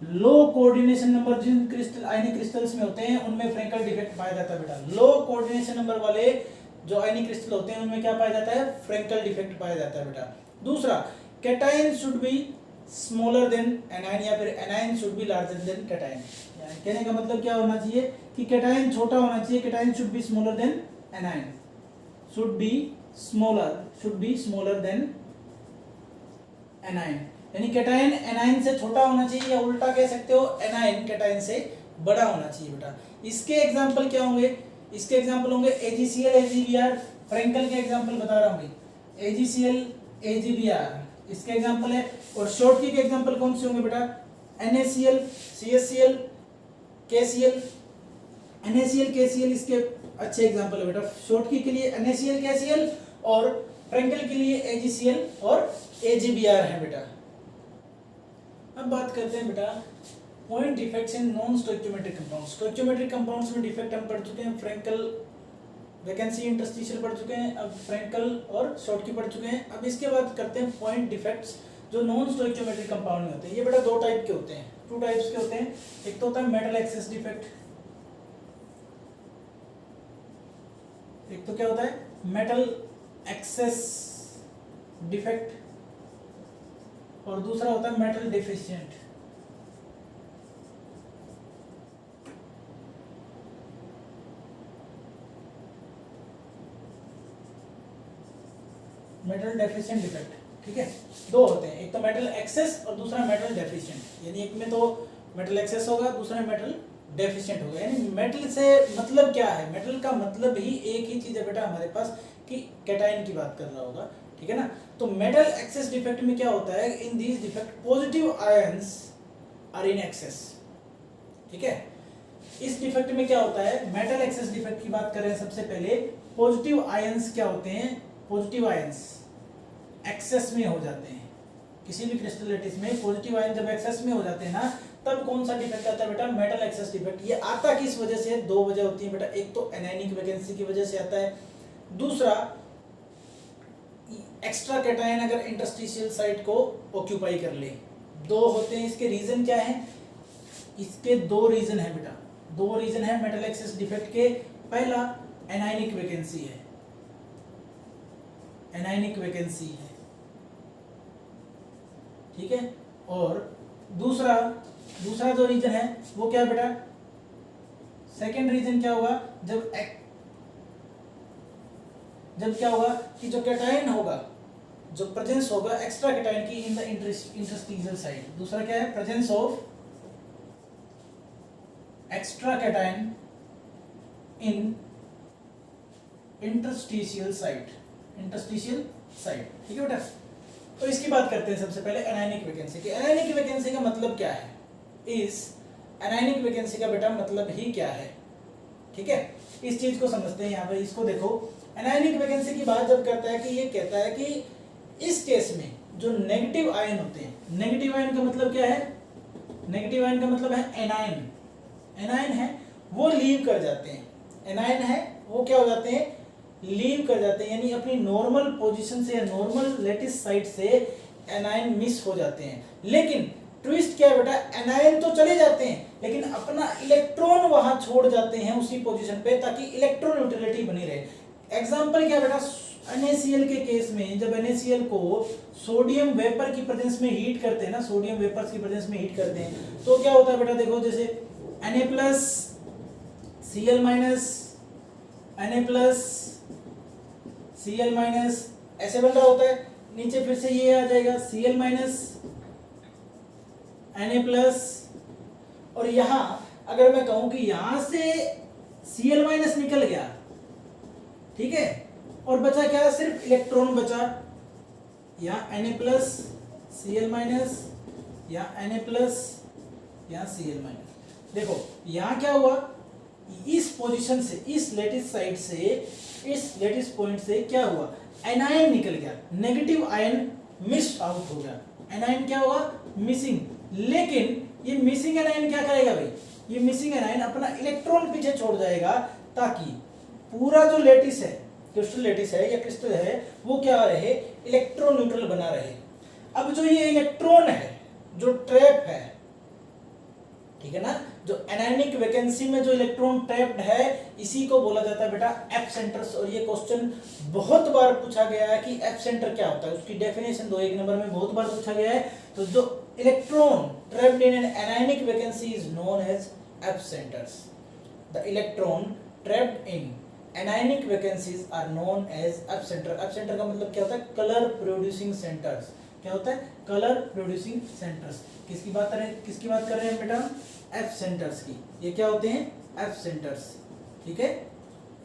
लो कोऑर्डिनेशन नंबर। जिन क्रिस्टल आयनिक क्रिस्टल्स में होते हैं उनमें फ्रेंकेल डिफेक्ट पाया जाता है बेटा। लो कोऑर्डिनेशन नंबर वाले जो आयनिक क्रिस्टल होते हैं उनमें क्या पाया जाता है, फ्रेंकेल डिफेक्ट पाया जाता है बेटा। दूसरा, cation should be smaller than anion, या फिर anion should be larger than cation. कहने का मतलब क्या होना चाहिए कि कैटायन छोटा होना चाहिए, cation should be smaller than anion, should be smaller than anion, यानी कैटायन एनायन से छोटा होना चाहिए, या उल्टा कह सकते हो एनायन कैटायन से बड़ा होना चाहिए बेटा। इसके एग्जांपल क्या होंगे, इसके एग्जांपल होंगे AgCl AgBr, फ्रैंकल के एग्जांपल बता रहा हूँ भाई, AgCl AgBr इसके एग्जांपल है। और शॉर्टकी के एग्जांपल कौन से होंगे बेटा, NaCl CaCl KCl, NaCl KCl इसके अच्छे एग्जांपल है बेटा। शॉर्टकी के लिए NaCl KCl और फ्रैंकल के लिए AgCl और AgBr है बेटा। अब बात करते हैं बेटा point defects in non stoichiometric compounds. Stoichiometric compounds में डिफेक्ट हम पढ़ चुके हैं, फ्रैंकल वैकेंसी इंटरस्टिशियल पढ़ चुके हैं, अब फ्रैंकल और शॉर्टकी पढ़ चुके हैं। अब इसके बाद करते हैं पॉइंट डिफेक्ट्स जो नॉन स्टोइकियोमेट्रिक कंपाउंड में होते हैं। ये बेटा दो टाइप के होते हैं, टू टाइप्स के होते हैं। एक तो होता है मेटल एक्सेस डिफेक्ट, एक तो क्या होता है मेटल एक्सेस डिफेक्ट, और दूसरा होता है metal deficient. Metal deficient defect, ठीक है, दो होते हैं, एक तो मेटल एक्सेस और दूसरा मेटल डेफिशिएंट। यानी एक में तो मेटल एक्सेस होगा, दूसरा मेटल डेफिशिएंट होगा। यानी मेटल से मतलब क्या है, मेटल का मतलब ही एक ही चीज है बेटा हमारे पास कि कैटायन की बात कर रहा होगा, ठीक है ना। तो मेटल एक्सेस डिफेक्ट में क्या होता है, in this defect positive ions are in excess, ठीक है। इस डिफेक्ट में क्या होता है, मेटल एक्सेस डिफेक्ट की बात करें सबसे पहले, पॉजिटिव आयंस क्या होते हैं, पॉजिटिव आयंस एक्सेस में हो जाते हैं। किसी भी क्रिस्टल लैटिस में पॉजिटिव आयन जब एक्सेस में हो जाते हैं ना, तब कौन सा डिफेक्ट आता है बेटा, मेटल एक्सेस डिफेक्ट। ये आता किस वजह से, दो वजह होती है बेटा, एक तो एनायनिक वैकेंसी की वजह से आता है, दूसरा एक्स्ट्रा कैटायन अगर इंटरस्टिशियल साइट को ऑक्यूपाई कर ले। दो होते हैं इसके रीजन क्या है, इसके दो रीजन है बेटा, दो रीजन है मेटल एक्सेस डिफेक्ट के। पहला एनायनिक वैकेंसी है, एनायनिक वैकेंसी है, ठीक है। और दूसरा जो रीजन है वो क्या है बेटा, सेकेंड रीजन क्या होगा, जब क्या होगा कि जो कैटायन होगा, जो प्रेजेंस होगा एक्स्ट्रा कैटायन की इन द इंटरस्टिशियल साइट। दूसरा क्या है, presence of extra cation in interstitial site, interstitial site, ठीक है बेटा। तो इसकी बात करते हैं सबसे पहले एनायनिक वैकेंसी की। एनायनिक वैकेंसी का मतलब क्या है, इस एनायनिक वैकेंसी का बेटा मतलब ही क्या है, ठीक है। इस चीज को समझते हैं यहाँ पे, इसको देखो। एनायनिक वैकेंसी की बात जब करता है कि ये कहता है कि इस केस में जो नेगेटिव आयन होते हैं, नेगेटिव आयन का मतलब क्या है, नेगेटिव आयन का मतलब है एनायन, एनायन है वो लीव कर जाते हैं, एनायन है वो क्या हो जाते हैं, लीव कर जाते हैं, यानी अपनी नॉर्मल पोजीशन से या नॉर्मल लैटिस साइट से एनायन मिस हो जाते हैं। लेकिन ट्विस्ट क्या है बेटा, एनायन तो चले जाते हैं लेकिन अपना इलेक्ट्रॉन वहां छोड़ जाते हैं उसी पोजीशन पे, ताकि इलेक्ट्रॉन न्यूट्रलिटी बनी रहे। एग्जांपल क्या बेटा, NaCl के केस में जब NaCl को सोडियम वेपर की प्रेजेंस में हीट करते हैं ना, सोडियम वेपर्स की प्रेजेंस में हीट करते हैं, तो क्या होता है बेटा, देखो जैसे Na+ Cl- ऐसे बन रहा होता है। नीचे फिर से ये आ जाएगा Cl- Na+, और यहां अगर मैं कहूं कि यहां से Cl- निकल गया, ठीक है, और बचा क्या, सिर्फ इलेक्ट्रॉन बचा, या Na+, Cl- या Na+, या Cl-। देखो यहां क्या हुआ, इस पोजीशन से, इस लैटिस साइड से, इस लैटिस पॉइंट से क्या हुआ, एनायन निकल गया, नेगेटिव आयन मिस आउट हो गया, एनायन क्या हुआ, मिसिंग। लेकिन ये मिसिंग एनायन क्या करेगा भाई, ये मिसिंग एनायन अपना इलेक्ट्रॉन पीछे छोड़ जाएगा, ताकि पूरा जो लैटिस है, क्रिस्टल लैटिस है या क्रिस्टल है, वो क्या रहे, इलेक्ट्रॉन न्यूट्रल बना रहे। अब जो ये इलेक्ट्रॉन है जो ट्रैप है, ठीक है ना, जो एनायनिक वैकेंसी में जो इलेक्ट्रॉन ट्रैप्ड है, इसी को बोला जाता है बेटा एफ सेंटर्स। और ये क्वेश्चन बहुत बार पूछा गया है कि एफ सेंटर क्या होता है, उसकी डेफिनेशन दो, एक नंबर में बहुत बार पूछा गया है। तो जो electron trapped in an anionic vacancy is known as F centres. The electron trapped in anionic vacancies are known as F centre. F centre का मतलब क्या होता है, कलर प्रोड्यूसिंग सेंटर्स। क्या होता है, कलर प्रोड्यूसिंग सेंटर्स। किसकी बात कर रहे हैं बेटा, एफ सेंटर्स की। ये क्या होते हैं, एफ सेंटर्स, ठीक है।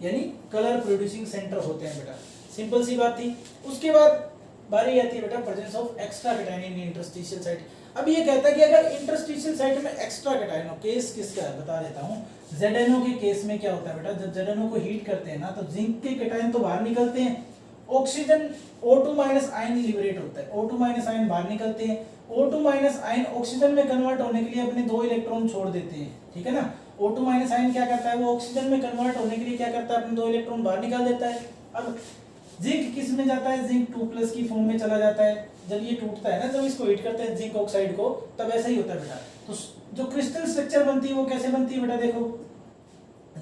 यानी कलर प्रोड्यूसिंग सेंटर होते हैं बेटा। सिंपल सी बात थी। उसके बाद बारी आती है बेटा presence of extra cation in interstitial site. अब ये कहता है कि अगर इंटरस्टिशियल साइट में एक्स्ट्रा कैटायन हो, केस किसका है बता देता हूँ। ZnO के केस में क्या होता है बेटा, जब ZnO को हीट करते हैं ना तो जिंक के कैटायन तो बाहर निकलते हैं, oxygen O2 minus ion liberate होता है, O2 माइनस आयन बाहर निकलते हैं, O2 माइनस आयन ऑक्सीजन में कन्वर्ट होने के लिए अपने 2 इलेक्ट्रॉन छोड़ देते हैं, ठीक है ना। O2 माइनस आयन क्या करता है, वो ऑक्सीजन में कन्वर्ट होने के लिए क्या करता है, अपने 2 इलेक्ट्रॉन बाहर निकाल देता है। अब जिंक किस में जाता है, जिंक 2+ की फॉर्म में चला जाता है। जब ये टूटता है ना, जब इसको हीट करते हैं जिंक ऑक्साइड को, तब ऐसा ही होता है बेटा। तो जो क्रिस्टल स्ट्रक्चर बनती है वो कैसे बनती है बेटा, देखो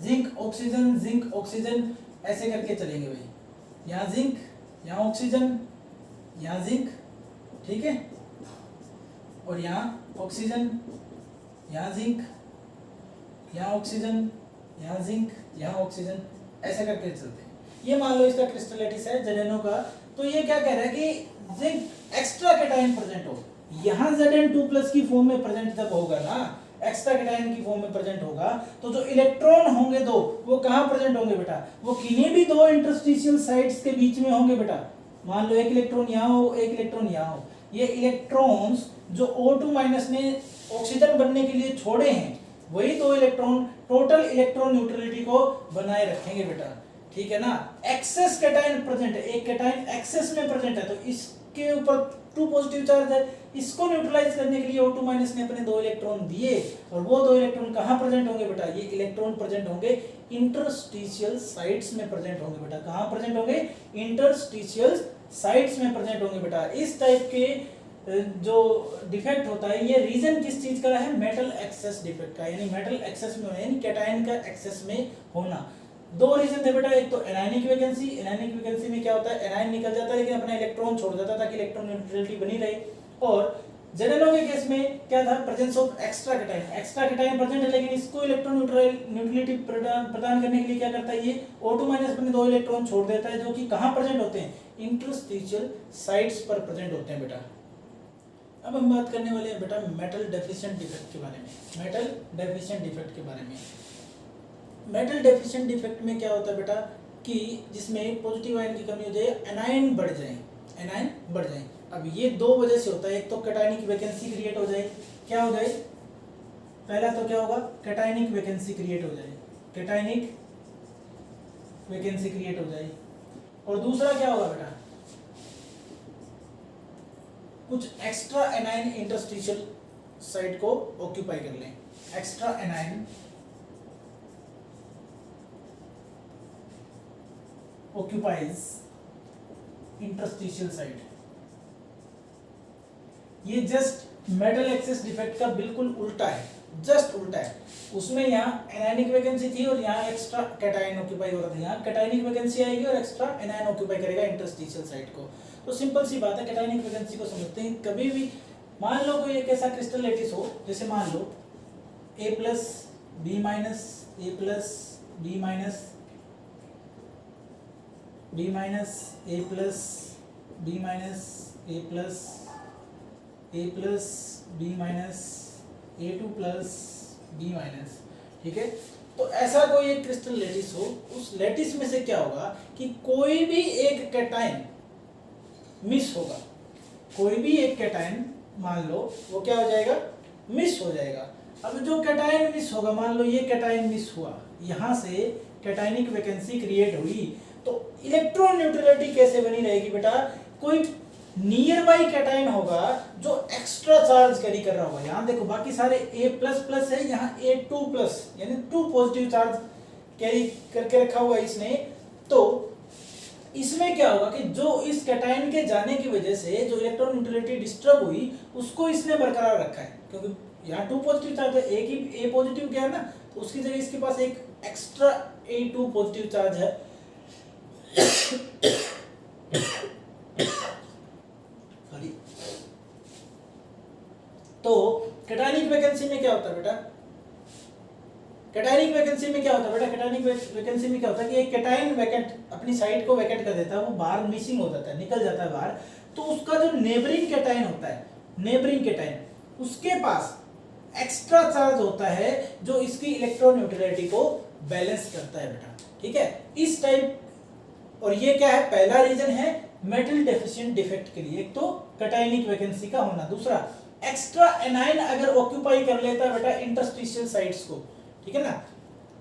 जिंक ऑक्सीजन ऐसे करके चलेंगे भाई, यहाँ जिंक, यहाँ ऑक्सीजन, यहाँ जिंक, ठीक है, और यहाँ ऑक्सीजन, यहाँ जिंक, यहाँ ऑक्सीजन, यहाँ जिंक, यहाँ ऑक्सीजन, ऐसे करके चलते हैं। ये मान लो इसका क्रिस्टल लैटिस है ZnO का। तो ये क्या कह रहा है कि जिंक एक्स्ट्रा कैटायन प्रेजेंट हो, यहाँ Zn2+ की फॉर्म में प्रेजेंट जब होगा ना, एक्स्ट्रा कैटायन की फॉर्म में प्रेजेंट होगा, तो जो इलेक्ट्रॉन होंगे 2 वो कहाँ प्रेजेंट होंगे बेटा, वो किन्हीं भी 2 इंटरस्टिशियल साइट्स के बीच में होंगे बेटा। मान लो एक इलेक्ट्रॉन यहाँ हो, एक इलेक्ट्रॉन यहाँ हो, ये इलेक्ट्रॉन्स जो O2 माइनस ने ऑक्सीजन बनने के लिए छोड़े हैं, वही 2 इलेक्ट्रॉन टोटल इलेक्ट्रॉन न्यूट्रलिटी को बनाए रखेंगे बेटा, ठीक है ना। एक्सेस कैटायन प्रेजेंट है, एक कैटायन एक्सेस में प्रेजेंट है, तो इसके ऊपर 2 पॉजिटिव चार्ज है, इसको न्यूट्रलाइज करने के लिए O2 माइनस ने अपने 2 इलेक्ट्रॉन दिए, और वो 2 इलेक्ट्रॉन कहाँ प्रेजेंट होंगे बेटा, ये इलेक्ट्रॉन प्रेजेंट होंगे इंटरस्टिशियल साइट्स में प्रेजेंट होंगे बेटा। कहाँ प्रेजेंट होंगे, इंटरस्टिशियल साइट्स में प्रेजेंट होंगे बेटा। इस टाइप के जो डिफेक्ट होता है, ये रीजन किस चीज का है, मेटल एक्सेस डिफेक्ट का, यानी मेटल एक्सेस में, यानी कैटायन का एक्सेस में होना। 2 रीजन थे बेटा, एक तो एनायनिक वैकेंसी, एनायनिक वैकेंसी में क्या होता है, एनायन निकल जाता है लेकिन अपना इलेक्ट्रॉन छोड़ देता है ताकि इलेक्ट्रॉन न्यूट्रलिटी बनी रहे। और ZnO के केस में क्या था, presence of extra cation, extra cation present है लेकिन इसको इलेक्ट्रॉन न्यूट्रलिटी प्रदान करने के लिए क्या करता है, ये O2 माइनस अपने 2 इलेक्ट्रॉन छोड़ देता है, जो कि कहाँ प्रेजेंट होते हैं, इंटरस्टिशियल साइट्स पर प्रेजेंट होते हैं बेटा। अब हम बात करने वाले हैं बेटा मेटल डेफिशिएंट डिफेक्ट के बारे में। मेटल डेफिशिएंट डिफेक्ट के बारे में, मेटल डेफिशिएंट डिफेक्ट में क्या होता है बेटा कि जिसमें पॉजिटिव आयन की कमी हो जाए, एनायन बढ़ जाए, एनायन बढ़ जाए। अब ये 2 वजह से होता है, एक तो कैटायनिक वैकेंसी क्रिएट हो जाए, क्या हो जाए, पहला तो क्या होगा, कैटायनिक वैकेंसी क्रिएट हो जाए, कैटायनिक वैकेंसी क्रिएट हो जाए, और दूसरा क्या होगा बेटा, कुछ एक्स्ट्रा एनायन इंटरस्टिशियल साइट को ऑक्यूपाई कर लें, extra anion occupies interstitial site। ये जस्ट मेटल एक्सेस डिफेक्ट का बिल्कुल उल्टा है, जस्ट उल्टा है। उसमें यहाँ एनायनिक वैकेंसी थी और यहाँ एक्स्ट्रा कैटायन ऑक्यूपाई हो रहा था, यहाँ कैटायनिक वैकेंसी आएगी और एक्स्ट्रा एनायन ऑक्यूपाई करेगा इंटरस्टिशियल साइट को। तो सिंपल सी बात है, कैटायनिक वैकेंसी को समझते हैं। कभी भी मान लो कोई एक ऐसा क्रिस्टल लैटिस हो, जैसे मान लो A+, B-, A+, B-, B-, A+, B-, A+, A+, B-, A2+, B-, ठीक है। तो ऐसा कोई एक क्रिस्टल लैटिस हो, उस लैटिस में से क्या होगा कि कोई भी एक कैटायन मिस होगा, कोई भी एक कैटायन मान लो वो क्या हो जाएगा, मिस हो जाएगा। अब जो कैटायन मिस होगा, मान लो ये कैटायन मिस हुआ, यहाँ से कैटायनिक वैकेंसी क्रिएट हुई, तो इलेक्ट्रॉन न्यूट्रलिटी कैसे बनी रहेगी बेटा, कोई नियर बाई कैटायन होगा जो एक्स्ट्रा चार्ज कैरी कर रहा होगा। यहाँ देखो बाकी सारे A++ है, यहाँ A2+ यानी 2 पॉजिटिव चार्ज कैरी करके रखा हुआ है इसने। तो इसमें क्या होगा कि जो इस कैटायन के जाने की वजह से जो इलेक्ट्रॉन न्यूट्रलिटी डिस्टर्ब हुई, उसको इसने बरकरार रखा है, क्योंकि यहाँ 2 पॉजिटिव चार्ज है, एक ही A पॉजिटिव क्या है ना, तो उसकी जगह इसके पास एक एक्स्ट्रा A2 पॉजिटिव चार्ज है। सॉरी। तो कैटायनिक वैकेंसी में क्या होता है बेटा, कैटायनिक वैकेंसी में क्या होता है बेटा, कैटायनिक वैकेंसी में क्या होता है कि एक कैटायन वैकेंट अपनी साइट को वैकेंट कर देता है, वो बाहर मिसिंग हो जाता है, निकल जाता है बाहर, तो उसका जो नेबरिंग कैटायन होता है, नेबरिंग कैटायन, उसके पास एक्स्ट्रा चार्ज होता है जो इसकी इलेक्ट्रॉन न्यूट्रलिटी को बैलेंस करता है बेटा। ठीक है, इस टाइप। और ये क्या है, पहला रीजन है मेटल डेफिशिएंट डिफेक्ट के लिए, एक तो कैटायनिक वैकेंसी का होना, दूसरा एक्स्ट्रा एनाइन अगर ऑक्यूपाई कर लेता है बेटा इंटरस्टिशियल साइट्स को, ठीक है ना,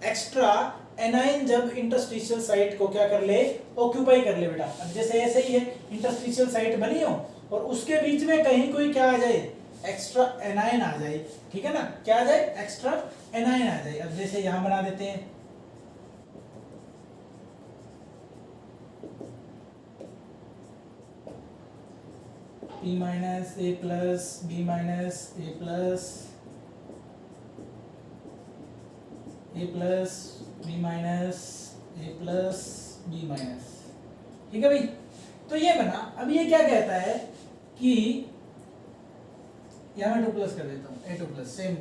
एक्स्ट्रा एनाइन जब इंटरस्टिशियल साइट को क्या कर ले, ऑक्यूपाई कर ले बेटा। अब जैसे ऐसे ही है, इंटरस्टिशियल साइट बनी हो और उसके बीच में कहीं कोई क्या आ जाए, एक्स्ट्रा एनाइन आ जाए, ठीक है ना, क्या आ जाए, एक्स्ट्रा एनाइन आ जाए। अब जैसे यहां बना देते हैं, P minus A plus B minus A plus A plus B minus A plus B minus, ठीक है भाई। तो ये बना। अब ये क्या कहता है कि यहां मैं 2 प्लस कर देता हूं, A2 plus, same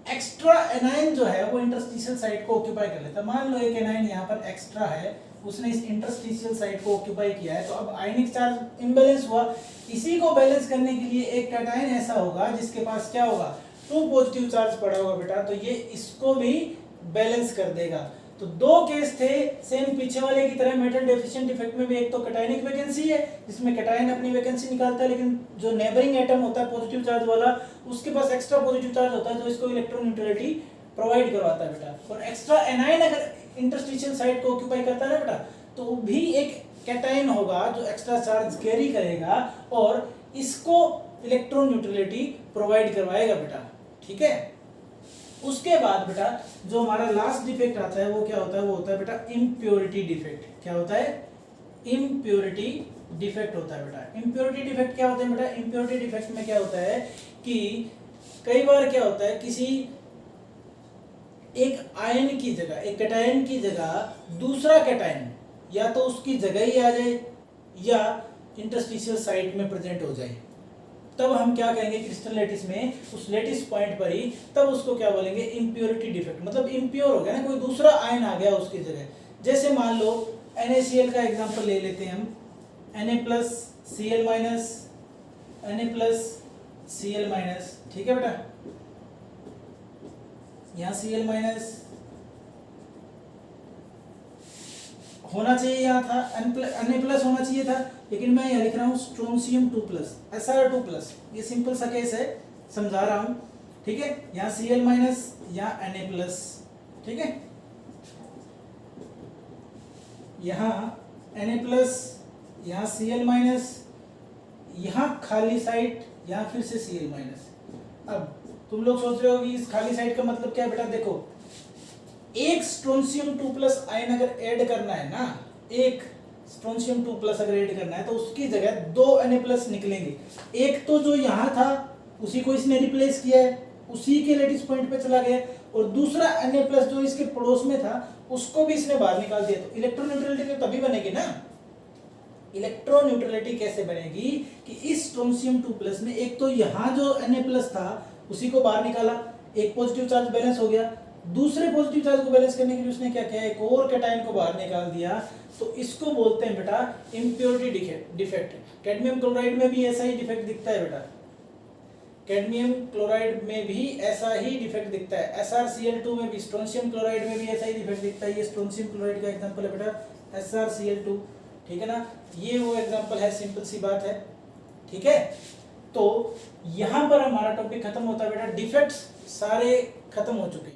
extra A9 जो है वो इंटरस्टिशियल साइट को ऑक्यूपाई कर लेता है। मान लो एक एनाइन यहाँ पर एक्स्ट्रा है, उसने इस इंटरस्टिशियल साइट को ऑक्यूपाई किया है, तो अब आयनिक चार्ज इम्बैलेंस हुआ। इसी को बैलेंस करने के लिए एक कैटायन ऐसा होगा जिसके पास क्या होगा, 2 पॉजिटिव चार्ज पड़ा होगा बेटा, तो ये इसको भी बैलेंस कर देगा। तो 2 केस थे सेम पीछे वाले की तरह। मेटल डेफिशिएंट डिफेक्ट में भी एक तो कैटायनिक वैकेंसी है जिसमें कैटायन अपनी वैकेंसी निकालता है, लेकिन जो नेबरिंग एटम होता है पॉजिटिव चार्ज वाला, उसके पास एक्स्ट्रा पॉजिटिव चार्ज होता है जो इसको इलेक्ट्रॉन न्यूट्रलिटी प्रोवाइड करवाता है बेटा। और एक्स्ट्रा एनाइन अगर इंटरस्टिशियल साइट को ऑक्यूपाई करता है बेटा, तो भी एक कैटायन होगा जो एक्स्ट्रा चार्ज कैरी करेगा और इसको इलेक्ट्रॉन न्यूट्रलिटी प्रोवाइड करवाएगा बेटा, ठीक है। उसके बाद बेटा जो हमारा लास्ट डिफेक्ट आता है वो क्या होता है, वो होता है बेटा इम्प्योरिटी डिफेक्ट। क्या होता है, इम्प्योरिटी डिफेक्ट होता है बेटा। इम्प्योरिटी डिफेक्ट क्या होता है बेटा, इम्प्योरिटी डिफेक्ट में क्या होता है कि कई बार क्या होता है, किसी एक आयन की जगह, एक कैटायन की जगह दूसरा कैटायन या तो उसकी जगह ही आ जाए या इंटरस्टिशियल साइट में प्रेजेंट हो जाए, तब हम क्या कहेंगे क्रिस्टल लैटिस में, उस लैटिस पॉइंट पर ही, तब उसको क्या बोलेंगे, इम्प्योरिटी डिफेक्ट। मतलब इम्प्योर हो गया ना, कोई दूसरा आयन आ गया उसकी जगह। जैसे मान लो NaCl का एग्जांपल ले लेते हैं हम, Na plus Cl minus, Na plus Cl minus, ठीक है बेटा, यहाँ Cl माइनस होना चाहिए, यहाँ था Na प्लस होना चाहिए था, लेकिन मैं यहाँ लिख रहा हूँ स्ट्रोंशियम 2 प्लस, Sr2 प्लस। ये सिंपल सा केस है, समझा रहा हूँ, ठीक है। यहाँ Cl माइनस, यहाँ Na प्लस, ठीक है, यहाँ Na प्लस, यहाँ Cl माइनस, यहाँ खाली साइड, यहाँ फिर से Cl माइनस। अब तुम लोग सोच रहे हो कि इस खाली साइड का मतलब क्या है बेटा, देखो एक स्ट्रोंशियम 2 प्लस आयन अगर ऐड करना है ना, एक स्ट्रोंशियम 2 प्लस अगर ऐड करना है तो उसकी जगह 2 Na प्लस निकलेंगे। एक तो जो यहाँ था उसी को इसने रिप्लेस किया है, उसी के लैटिस पॉइंट पे चला गया, और दूसरा Na प्लस जो इसके पड़ोस में था उसको भी इसने बाहर निकाल दिया। तो इलेक्ट्रॉन न्यूट्रलिटी तो तभी बनेगी ना, इलेक्ट्रॉन न्यूट्रलिटी कैसे बनेगी कि इस स्ट्रोंशियम 2 प्लस ने एक तो यहाँ जो Na प्लस था उसी को बाहर निकाला, एक पॉजिटिव चार्ज बैलेंस हो गया, दूसरे पॉजिटिव चार्ज को बैलेंस करने के लिए उसने क्या किया, एक और कैटायन को बाहर निकाल दिया। तो इसको बोलते हैं बेटा इम्प्योरिटी डिफेक्ट। कैडमियम क्लोराइड में भी ऐसा ही डिफेक्ट दिखता है बेटा, कैडमियम क्लोराइड में भी ऐसा ही डिफेक्ट दिखता है, SrCl2 में भी, स्ट्रोंशियम क्लोराइड में भी ऐसा ही डिफेक्ट दिखता है। ये स्ट्रोंशियम क्लोराइड का एग्जांपल है बेटा SrCl2, ठीक है ना, ये वो एग्जांपल है, सिंपल सी बात है, ठीक है। तो यहां पर हमारा टॉपिक खत्म होता है बेटा, डिफेक्ट्स सारे खत्म हो चुके हैं।